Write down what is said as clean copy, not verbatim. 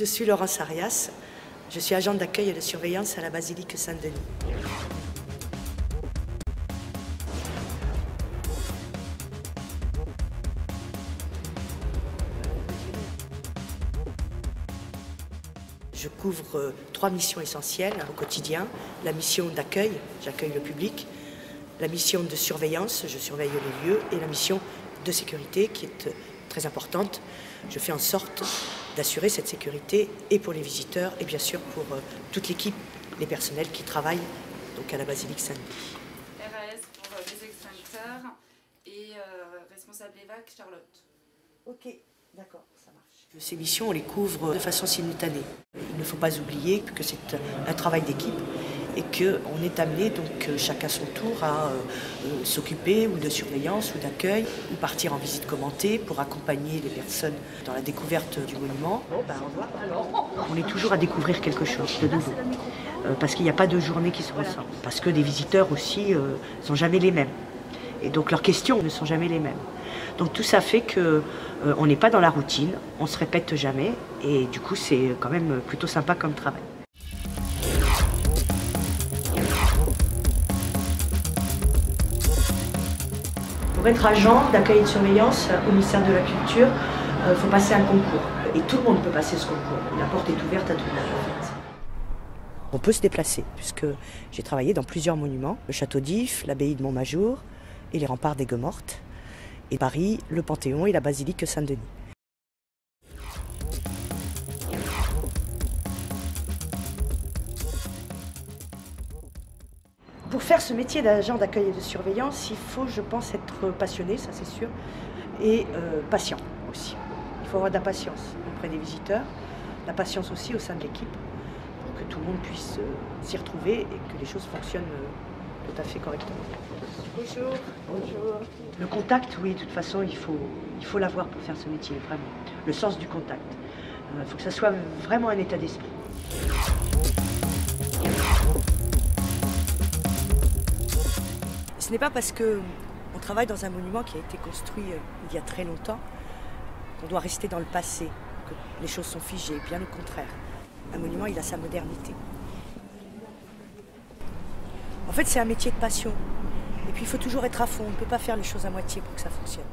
Je suis Laurence Arias, je suis agente d'accueil et de surveillance à la basilique Saint-Denis. Je couvre 3 missions essentielles au quotidien. La mission d'accueil, j'accueille le public. La mission de surveillance, je surveille les lieux. Et la mission de sécurité qui est très importante. Je fais en sorte d'assurer cette sécurité et pour les visiteurs et bien sûr pour toute l'équipe, les personnels qui travaillent donc à la basilique Saint-Denis. RAS pour les extincteurs et responsable EVAC Charlotte. Ok, d'accord, ça marche. Ces missions, on les couvre de façon simultanée. Il ne faut pas oublier que c'est un travail d'équipe et qu'on est amené, donc chacun son tour, à s'occuper ou de surveillance ou d'accueil ou partir en visite commentée pour accompagner les personnes dans la découverte du monument. Bon, ben, au revoir. Alors, on est toujours à découvrir quelque chose de nouveau parce qu'il n'y a pas de journée qui se ressemble. Parce que les visiteurs aussi ne sont jamais les mêmes. Et donc leurs questions ne sont jamais les mêmes. Donc tout ça fait qu'on n'est pas dans la routine, on ne se répète jamais et du coup c'est quand même plutôt sympa comme travail. Pour être agent d'accueil et de surveillance au ministère de la Culture, il faut passer un concours. Et tout le monde peut passer ce concours. La porte est ouverte à tout le monde en fait. On peut se déplacer puisque j'ai travaillé dans plusieurs monuments. Le château d'If, l'abbaye de Montmajour et les remparts d'Aigues-Mortes. Et Paris, le Panthéon et la basilique Saint-Denis. Pour faire ce métier d'agent d'accueil et de surveillance, il faut, je pense, être passionné, ça c'est sûr, et patient aussi. Il faut avoir de la patience auprès des visiteurs, la patience aussi au sein de l'équipe, pour que tout le monde puisse s'y retrouver et que les choses fonctionnent tout à fait correctement. Bonjour. Bonjour. Le contact, oui, de toute façon, il faut l'avoir pour faire ce métier, vraiment. Le sens du contact. Il faut que ça soit vraiment un état d'esprit. Ce n'est pas parce qu'on travaille dans un monument qui a été construit il y a très longtemps qu'on doit rester dans le passé, que les choses sont figées, bien au contraire. Un monument, il a sa modernité. En fait, c'est un métier de passion. Et puis, il faut toujours être à fond. On ne peut pas faire les choses à moitié pour que ça fonctionne.